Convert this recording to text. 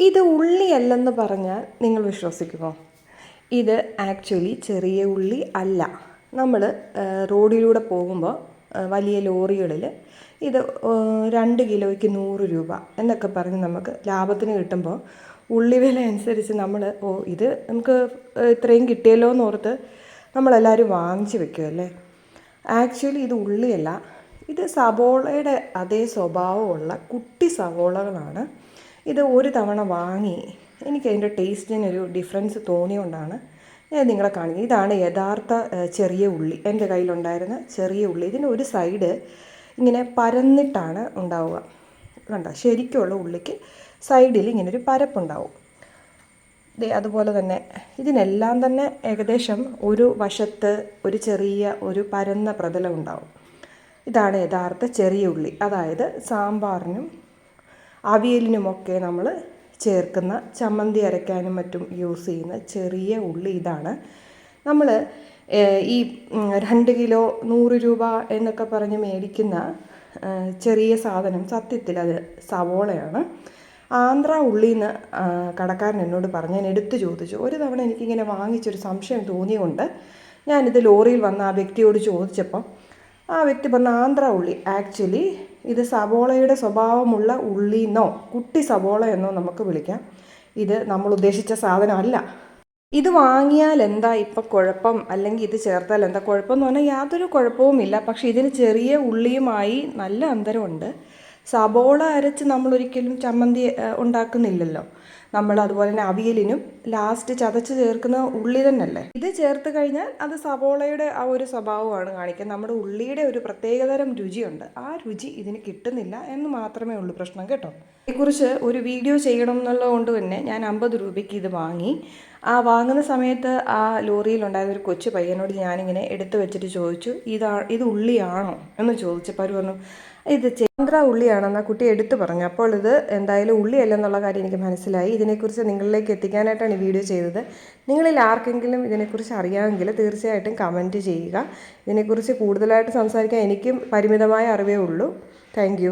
ഇത് ഉള്ളിയല്ലെന്ന് പറഞ്ഞാൽ നിങ്ങൾ വിശ്വസിക്കുമോ? ഇത് ആക്ച്വലി ചെറിയ ഉള്ളി അല്ല. നമ്മൾ റോഡിലൂടെ പോകുമ്പോൾ വലിയ ലോറികളിൽ ഇത് 2 കിലോയ്ക്ക് 100 രൂപ എന്നൊക്കെ പറഞ്ഞ് നമുക്ക് ലാഭത്തിന് കിട്ടുമ്പോൾ ഉള്ളി വില അനുസരിച്ച് നമ്മൾ ഇത് നമുക്ക് ഇത്രയും കിട്ടിയല്ലോ എന്നോർത്ത് നമ്മളെല്ലാവരും വാങ്ങിച്ച് വെക്കുമല്ലേ. ആക്ച്വലി ഇത് ഉള്ളിയല്ല, ഇത് സവോളയുടെ അതേ സ്വഭാവമുള്ള കുട്ടി സവോളകളാണ്. ഇത് ഒരു തവണ വാങ്ങി എനിക്കതിൻ്റെ ടേസ്റ്റിനൊരു ഡിഫറൻസ് തോന്നിയുകൊണ്ടാണ് ഞാൻ നിങ്ങളെ കാണിക്കുന്നത്. ഇതാണ് യഥാർത്ഥ ചെറിയ ഉള്ളി, എൻ്റെ കയ്യിലുണ്ടായിരുന്ന ചെറിയ ഉള്ളി. ഇതിൻ്റെ ഒരു സൈഡ് ഇങ്ങനെ പരന്നിട്ടാണ് ഉണ്ടാവുക. കണ്ടോ, ശരിക്കുള്ള ഉള്ളിക്ക് സൈഡിൽ ഇങ്ങനൊരു പരപ്പുണ്ടാവും. അതുപോലെ തന്നെ ഇതിനെല്ലാം തന്നെ ഏകദേശം ഒരു വശത്ത് ഒരു ചെറിയ ഒരു പരന്ന പ്രതലം ഉണ്ടാവും. ഇതാണ് യഥാർത്ഥ ചെറിയ ഉള്ളി, അതായത് സാമ്പാറിനും അവിയലിനുമൊക്കെ നമ്മൾ ചേർക്കുന്ന ചമ്മന്തി അരയ്ക്കാനും മറ്റും യൂസ് ചെയ്യുന്ന ചെറിയ ഉള്ളി ഇതാണ്. നമ്മൾ ഈ 2 കിലോ 100 രൂപ എന്നൊക്കെ പറഞ്ഞ് മേടിക്കുന്ന ചെറിയ സാധനം സത്യത്തിൽ അത് സവോളയാണ്. ആന്ധ്ര ഉള്ളിന്ന് കടക്കാരൻ എന്നോട് പറഞ്ഞ്, ഞാൻ എടുത്തു ചോദിച്ചു. ഒരു തവണ എനിക്കിങ്ങനെ വാങ്ങിച്ചൊരു സംശയം തോന്നിയുകൊണ്ട് ഞാനിത് ലോറിയിൽ വന്ന ആ വ്യക്തിയോട് ചോദിച്ചപ്പോൾ ആ വ്യക്തി പറഞ്ഞ ആന്ധ്ര ഉള്ളി. ആക്ച്വലി ഇത് സവോളയുടെ സ്വഭാവമുള്ള ഉള്ളിന്നോ കുട്ടി സവോള എന്നോ നമുക്ക് വിളിക്കാം. ഇത് നമ്മൾ ഉദ്ദേശിച്ച സാധനമല്ല. ഇത് വാങ്ങിയാൽ എന്താ ഇപ്പം കുഴപ്പം, അല്ലെങ്കിൽ ഇത് ചേർത്താൽ എന്താ കുഴപ്പം എന്ന് പറഞ്ഞാൽ യാതൊരു കുഴപ്പവുമില്ല. പക്ഷേ ഇതിന് ചെറിയ ഉള്ളിയുമായി നല്ല അന്തരമുണ്ട്. സവോള അരച്ച് നമ്മളൊരിക്കലും ചമ്മന്തി ഉണ്ടാക്കുന്നില്ലല്ലോ. നമ്മൾ അതുപോലെ തന്നെ അവിയലിനും ലാസ്റ്റ് ചതച്ച് ചേർക്കുന്ന ഉള്ളി തന്നെയല്ലേ. ഇത് ചേർത്ത് കഴിഞ്ഞാൽ അത് സവോളയുടെ ആ ഒരു സ്വഭാവമാണ് കാണിക്കുക. നമ്മുടെ ഉള്ളിയുടെ ഒരു പ്രത്യേകതരം രുചിയുണ്ട്, ആ രുചി ഇതിന് കിട്ടുന്നില്ല എന്ന് മാത്രമേ ഉള്ളൂ പ്രശ്നം കേട്ടോ. ഇതിനെക്കുറിച്ച് ഒരു വീഡിയോ ചെയ്യണം എന്നുള്ളത് കൊണ്ട് തന്നെ ഞാൻ 50 രൂപയ്ക്ക് ഇത് വാങ്ങി. ആ വാങ്ങുന്ന സമയത്ത് ആ ലോറിയിലുണ്ടായിരുന്ന ഒരു കൊച്ചു പയ്യനോട് ഞാനിങ്ങനെ എടുത്തു വെച്ചിട്ട് ചോദിച്ചു, ഇത് ഉള്ളിയാണോ എന്ന് ചോദിച്ചപ്പോൾ അവർ പറഞ്ഞു ഇത് ആന്ധ്ര ഉള്ളിയാണെന്ന് ആ കുട്ടി എടുത്തു പറഞ്ഞു. അപ്പോൾ ഇത് എന്തായാലും ഉള്ളിയല്ലെന്നുള്ള കാര്യം എനിക്ക് മനസ്സിലായി. ഇതിനെക്കുറിച്ച് നിങ്ങളിലേക്ക് എത്തിക്കാനായിട്ടാണ് ഈ വീഡിയോ ചെയ്തത്. നിങ്ങളിൽ ആർക്കെങ്കിലും ഇതിനെക്കുറിച്ച് അറിയാമെങ്കിൽ തീർച്ചയായിട്ടും കമൻറ്റ് ചെയ്യുക. ഇതിനെക്കുറിച്ച് കൂടുതലായിട്ട് സംസാരിക്കാൻ എനിക്കും പരിമിതമായ അറിവേ ഉള്ളൂ. താങ്ക്